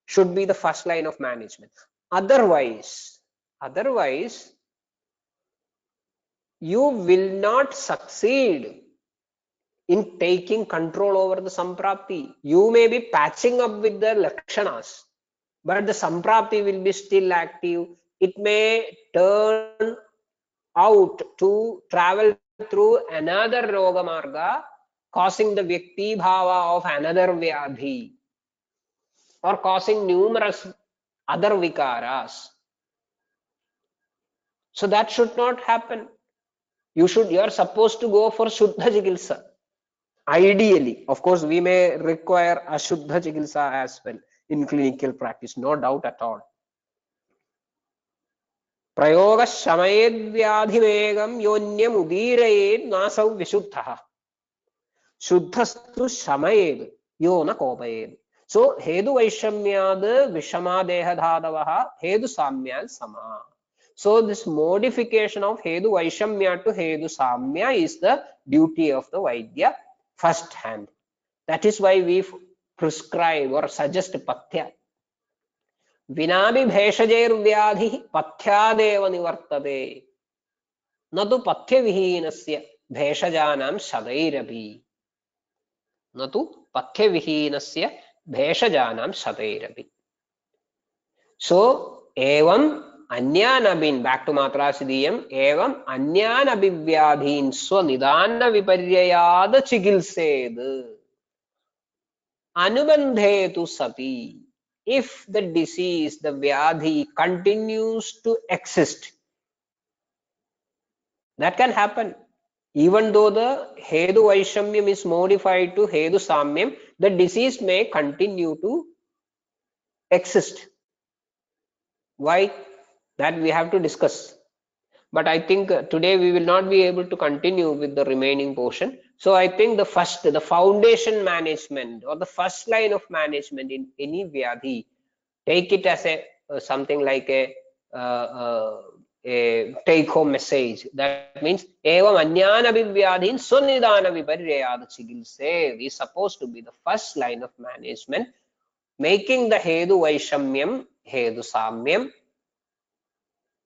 should be the first line of management. Otherwise, you will not succeed in taking control over the Samprapti. You may be patching up with the Lakshanas, but the Samprapti will be still active. It may turn out to travel through another Roga Marga, causing the Vyakti Bhava of another Vyadhi, or causing numerous other Vikaras. So that should not happen. You are supposed to go for Shuddha Chikitsa. Ideally, of course, we may require a Shuddha Chikitsa as well in clinical practice, no doubt at all. Prayoga shamayed vyadhimegam yonyam udirayed nasau vishuddha. Shuddhastu shamayed yona kopayed. So, Hedu Vaishamyad Vishama Dehadhadavaha Hedu Samyal Sama. So, this modification of Hedu Vaishamya to Hedu Samya is the duty of the Vaidya first hand. That is why we prescribe or suggest Pathya. Vinabhi bheshajair vyadhi pathyadeva nivartate. Natu pathya vihinasya bheshajanam shadairabhi. Natu pathya vihinasya bheshajanam shadairabhi. So, evam anyanabhin, back to Matrashitayam, evam anyanabhivyadhin swanidana viparyayad chikilsed. Anubandhetu sati. If the disease, the vyadhi continues to exist, that can happen. Even though the Hedu Vaishamyam is modified to Hedu Samyam, the disease may continue to exist. Why? That we have to discuss. But I think today we will not be able to continue with the remaining portion. So I think the foundation management or the first line of management in any vyadhi, take it as a something like a take-home message. That means evam anyana vivyadhin sunidana viparyayad chikilse is supposed to be the first line of management, making the Hedu Vaishamyam Hedu Samyam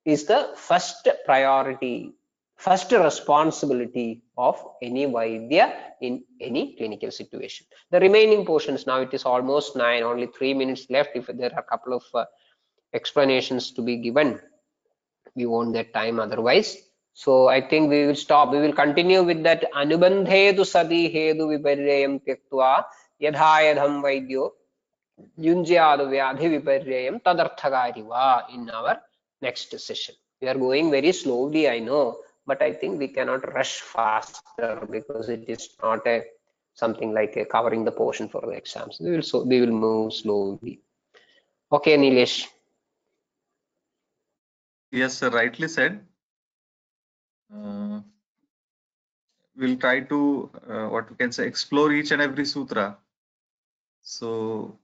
is the first priority, first responsibility of any Vaidya in any clinical situation. The remaining portions, now it is almost 9, only 3 minutes left. If there are a couple of explanations to be given, we won't get time otherwise. So I think we will stop. We will continue with that Anubandhetu sati hedu viparyayam tyaktva yadhayadham vaidyo yunjyad vyadhi viparyayam tadarthakariva in our next session. We are going very slowly, I know, but I think we cannot rush faster because it is not a something like a covering the portion for the exams. We will move slowly. Okay, Nilesh. Yes, sir, rightly said. We'll try to what we can say, explore each and every sutra, so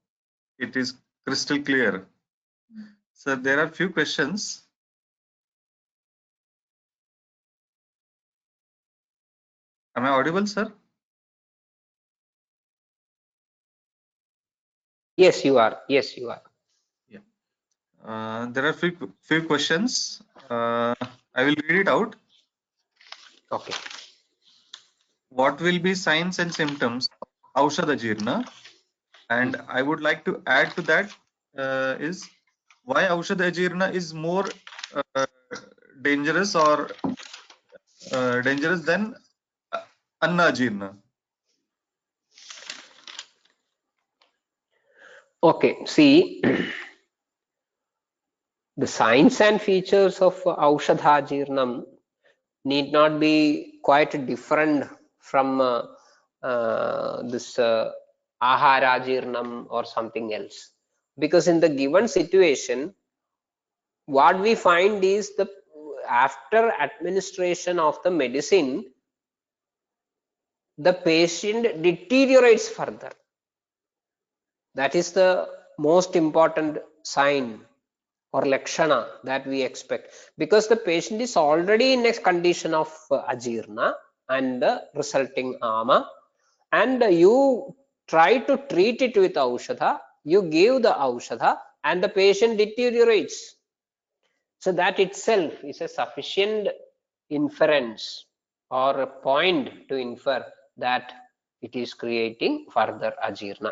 it is crystal clear. Sir, there are few questions. Am I audible, sir? Yes, you are. Yes, you are. Yeah. There are few questions. I will read it out. Okay. What will be signs and symptoms of Aushadha Jirna? And I would like to add to that is why Aushadha Jirna is more uh, dangerous or dangerous than Anna Jirna. Okay. See, the signs and features of Aushadha Jirnam need not be quite different from this Ahara Jirnam or something else. Because in the given situation, what we find is the after administration of the medicine, the patient deteriorates further. That is the most important sign or lakshana that we expect, because the patient is already in a condition of ajirna and resulting ama, and you try to treat it with aushadha, you give the aushadha and the patient deteriorates. So that itself is a sufficient inference or a point to infer that it is creating further ajirna.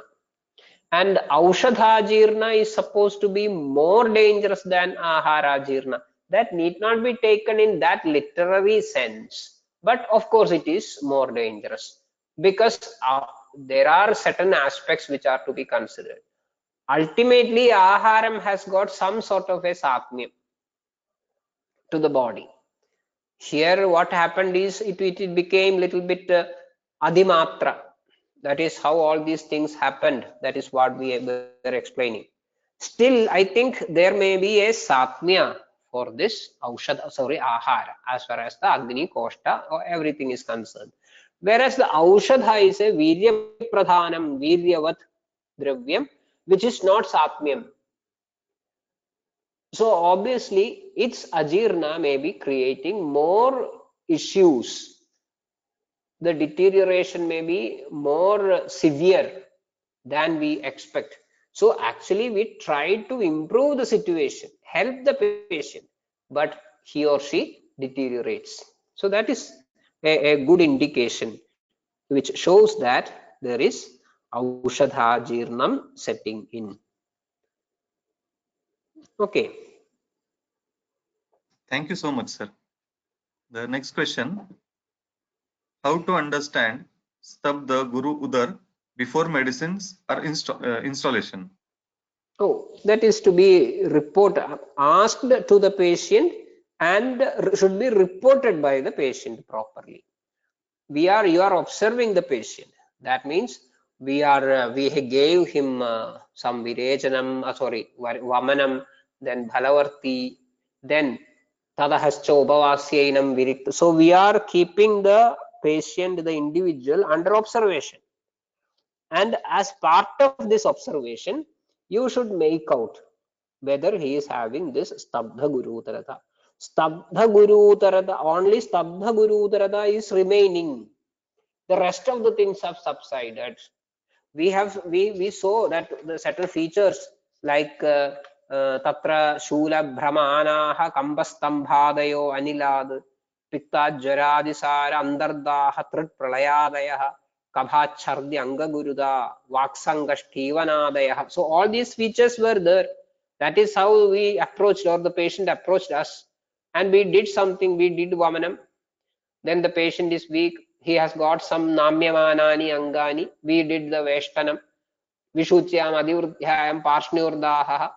And Aushadha Jirna is supposed to be more dangerous than Ahara Jirna. That need not be taken in that literary sense. But of course, it is more dangerous because there are certain aspects which are to be considered. Ultimately, Aharam has got some sort of a satmyam to the body. Here, what happened is it became little bit adimatra. That is how all these things happened. That is what we were explaining. Still, I think there may be a satmya for this aushadha, sorry, ahara, as far as the Agni, Koshta, or everything is concerned. Whereas the aushadha is a virya pradhanam, viryavat dravyam, which is not satmyam. So obviously, its ajirna may be creating more issues. The deterioration may be more severe than we expect. So actually, we try to improve the situation, help the patient, but he or she deteriorates. So that is a good indication which shows that there is Aushadha Jirnam setting in. Okay. Thank you so much, sir. The next question: how to understand Stabda Guru Udar before medicines are installation? Oh, that is to be asked to the patient and should be reported by the patient properly. You are observing the patient. That means we gave him some virejanam, vamanam, then bhalavarti, then tadahascha upavasyainam virikta. So we are keeping the patient, the individual, under observation. And as part of this observation, you should make out whether he is having this stabdha guru tarata. Stabdha guru tarata, only stabdha guru tarata is remaining. The rest of the things have subsided. We saw that the certain features like tatra shula brahmanaha kambastambhadayo anilad pitta jaradisara andardaha trit pralayadayah kabhachardi angaguruda vaksangashtivanadayah. So all these features were there. That is how we approached, or the patient approached us, and we did something. We did vamanam. Then the patient is weak, he has got some namyamanani angani, we did the veshtanam, vishuchyam adivrudyayam parshniurdaha,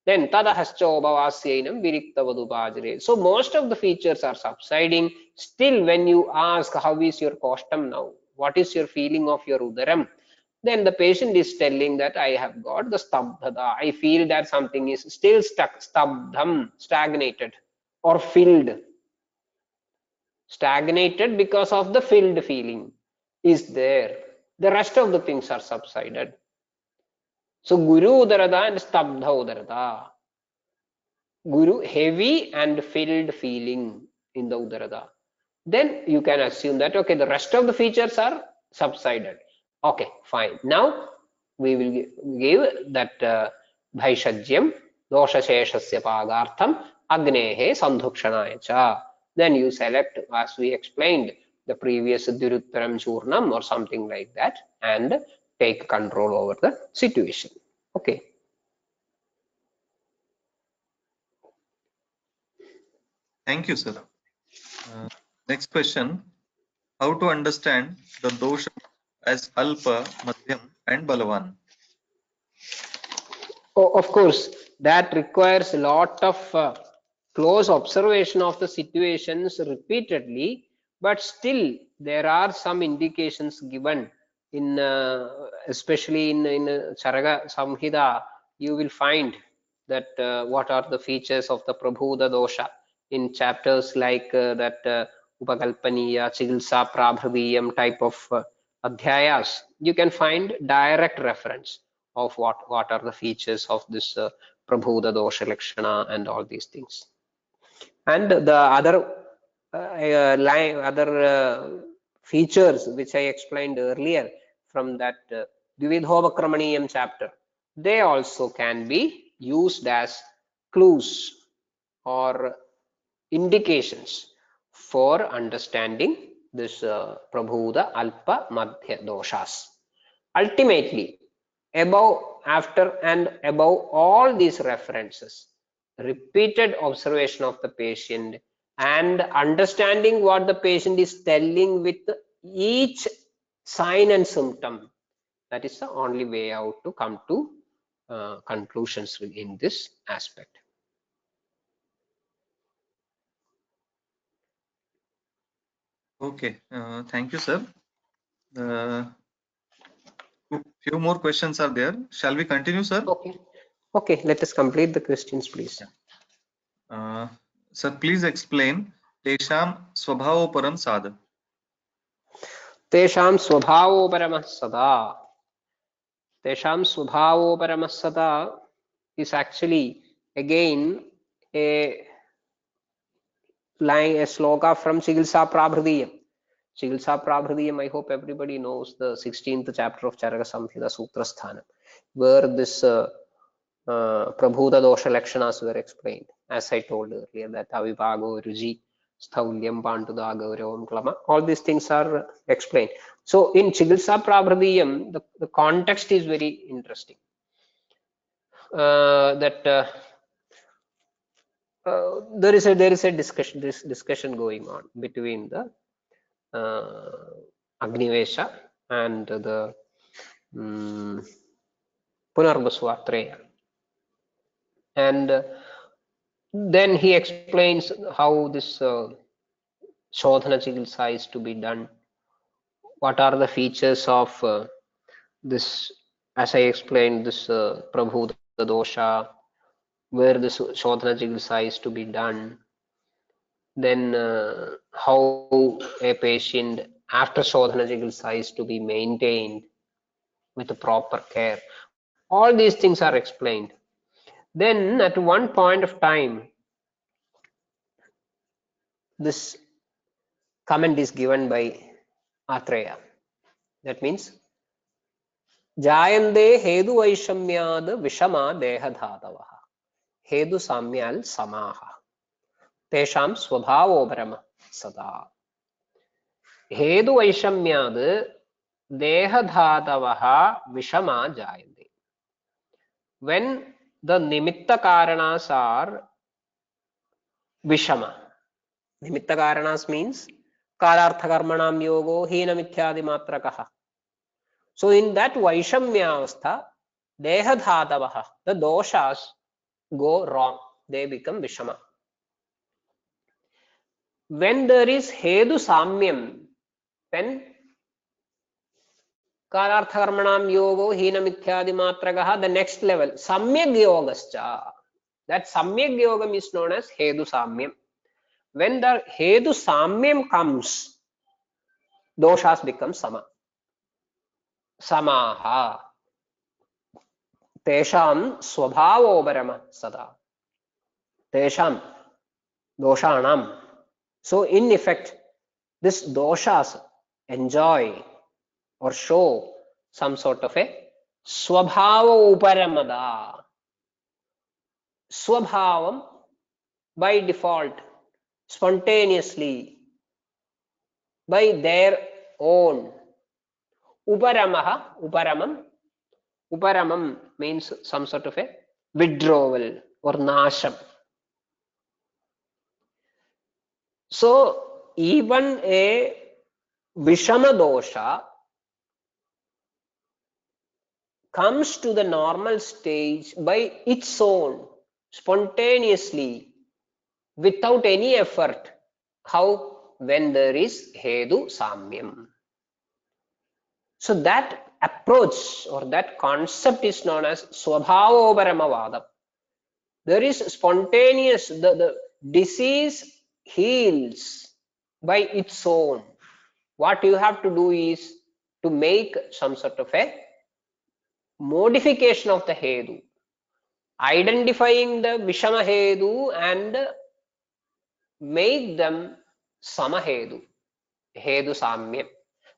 then tadahascha obhavasyainam viriktavadupajare. So most of the features are subsiding. Still, when you ask how is your kostam now, what is your feeling of your udaram, then the patient is telling that I have got the stabdhata, I feel that something is still stuck, stabdham, stagnated or filled. Stagnated because of the filled feeling is there. The rest of the things are subsided. So Guru Udarada and Stabdha Udarada. Guru, heavy and filled feeling in the Udarada. Then you can assume that, okay, the rest of the features are subsided. Okay, fine. Now we will give that Bhaishajyam dosha sheshasya pagartham agnehe sandhukshanaya cha. Then you select, as we explained, the previous Diruttaram Churnam or something like that, and take control over the situation. Okay. Thank you, sir. Next question. How to understand the dosha as Alpa, Madhyam and Balavan? Oh, of course, that requires a lot of close observation of the situations repeatedly, but still there are some indications given in, especially in Charaka Samhita, you will find that what are the features of the Prabhuda dosha in chapters like that Upakalpaniya, Chigilsa, Prabhaviyam type of Adhyayas. You can find direct reference of what are the features of this Prabhuda dosha lakshana and all these things. And the other features which I explained earlier from that Dvividhopakramaniyam chapter, they also can be used as clues or indications for understanding this Prabhuda Alpa Madhya doshas. Ultimately, above, after and above all these references, repeated observation of the patient and understanding what the patient is telling with each sign and symptom, that is the only way out to come to conclusions in this aspect. Okay, thank you, sir. Few more questions are there. Shall we continue, sir? Okay. Okay, let us complete the questions, please. Sir, please explain Tesham Swabhavoparam Sadha. Tesham Swabhavoparamah Sada. Tesham Swabhavoparamah Sada is actually again a line, a sloka from Chigilsa Prabhridiyam. Chigilsa Prabhridiyam, I hope everybody knows the 16th chapter of Charaka Samhita Sutra Sthanam, where this Prabhuta dosha lakshanas were explained. As I told earlier, that avivago, ruji, staulyam, pantuda, gauravam, klama, all these things are explained. So in Chigilsa Prabhridiyam, the context is very interesting. That there is a discussion going on between the Agnivesha and the Punarbasvatreya, and then he explains how this Shodhana Chikitsa is to be done. What are the features of this, as I explained, this Prabhuda dosha, where this Shodhana Chikitsa is to be done. Then how a patient after Shodhana Chikitsa is to be maintained with the proper care. All these things are explained. Then at one point of time, this comment is given by Atreya. That means Jayande Hedu Vaishamyad Vishama Dehadhatavah Hedu Samyal Samaha Tesham Swabhavoparama Sada. Hedu Vaishamyad Dehadhatavah Vishama Jayande. When the Nimitta Karanas are Vishama. Nimitta Karanas means Karartha Karmanam Yogo Hina Mithyadi Matrakaha. So in that Vaishamyavastha, Dehadhatavaha, the doshas go wrong. They become Vishama. When there is Hedu Samyam, when Karartha Karmanam Yogo Hina Mithyadi Matrakaha, the next level, Samyak Yogascha. That Samyak Yogam is known as Hedu Samyam. When the Hedu Samyam comes, doshas become Sama. Samaha. Tesham Swabhavoparama Sada. Tesham Doshanam. So in effect, this doshas enjoy or show some sort of a Swabhava Uparamada. swabhavam, by default, spontaneously, by their own. Uparamam means some sort of a withdrawal or nasham. So even a Vishama dosha comes to the normal stage by its own, spontaneously, without any effort. How? When there is Hedu Samyam. So that approach or that concept is known as Swabhavoparamavadam. There is spontaneous, the disease heals by its own. What you have to do is to make some sort of a modification of the Hedu, identifying the Vishama Hedu and make them Samahedu, Hedu Samyam.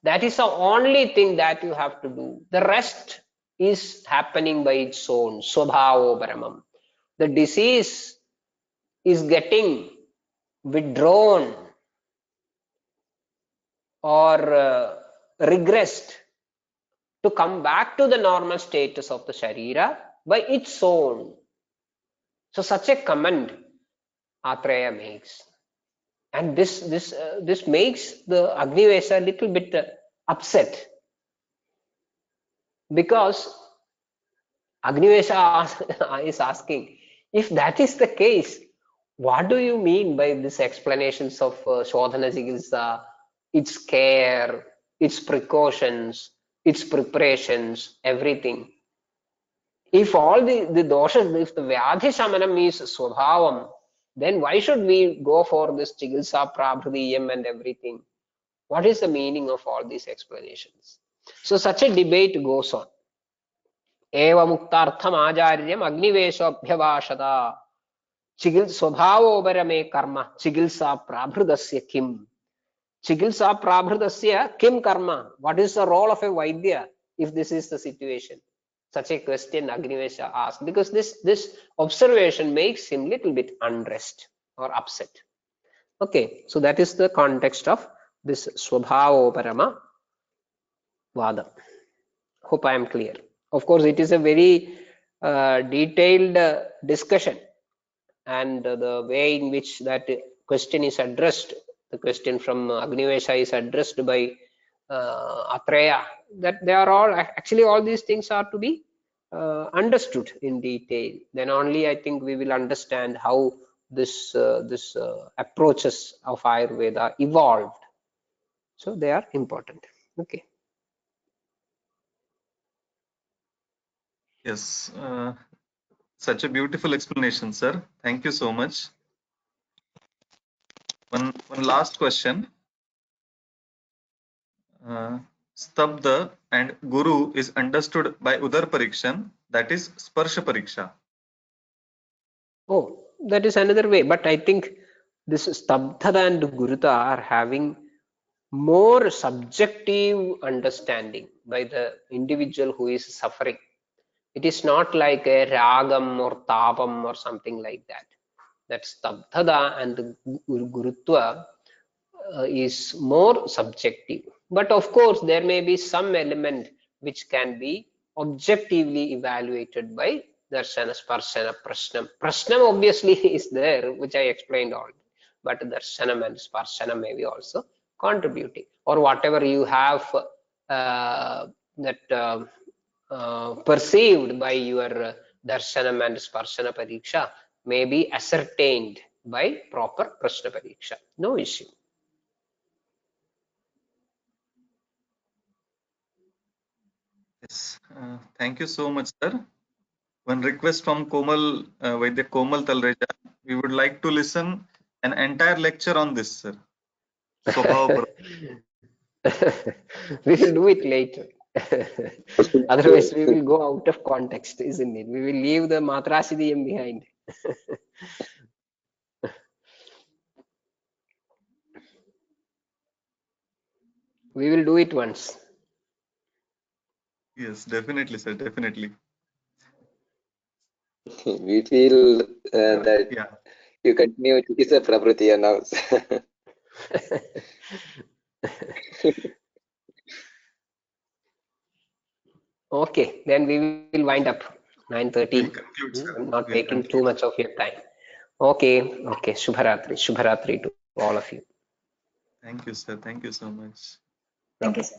That is the only thing that you have to do. The rest is happening by its own, Swabhavoparamam. The disease is getting withdrawn or regressed to come back to the normal status of the Sharira by its own. So such a comment Atreya makes. And this makes the Agnivesha a little bit upset, because Agnivesha is asking, if that is the case, what do you mean by these explanations of Shodhana Chikitsa, its care, its precautions, its preparations, everything? If all the doshas, if the Vyadhi Shamanam is Swabhavam, then why should we go for this Chikitsa Prabhridiyam and everything? What is the meaning of all these explanations? So such a debate goes on. Eva muktartham ajaryam agniveshabhyavashada chigil swabhavoparame karma chigilsa prabhridasya kim. Chigilsa prabhridasya kim karma. What is the role of a Vaidya if this is the situation? Such a question Agnivesha asked, because this observation makes him little bit unrest or upset. Okay, so that is the context of this Swabhavoparama Vada. Hope I am clear. Of course, it is a very detailed discussion, and the way in which that question is addressed, the question from Agnivesha is addressed by Atreya, that they are all actually, all these things are to be understood in detail. Then only I think we will understand how this approaches of Ayurveda evolved. So they are important. Okay. Yes, such a beautiful explanation, sir. Thank you so much. One last question. Stabda and Guru is understood by Udar Parikshan, that is Sparsha Pariksha. Oh, that is another way. But I think this Stabdhada and Guruta are having more subjective understanding by the individual who is suffering. It is not like a ragam or tapam or something like that. That Stabdhada and Gurutva is more subjective. But of course, there may be some element which can be objectively evaluated by Darshana, Sparshana, Prashnam. Prashnam obviously is there, which I explained already. But Darshanam and Sparshana may be also contributing. Or whatever you have perceived by your Darshanam and Sparshana Pariksha may be ascertained by proper Prashna Pariksha. No issue. Yes, thank you so much, sir. One request from Komal, Vaidya Komal Talreja. We would like to listen an entire lecture on this, sir. Swabhava. We will do it later. Otherwise, we will go out of context, isn't it? We will leave the Matrashitaya behind. We will do it once. Yes, definitely, sir. Definitely. We feel that Yeah. you continue Chikitsa Prabritiya now. Okay, then we will wind up. 9:30. We'll conclude, sir. I'm not We'll taking too conclude. much of your time. Okay, okay. Shubharatri. Shubharatri to all of you. Thank you, sir. Thank you so much. Thank you, sir.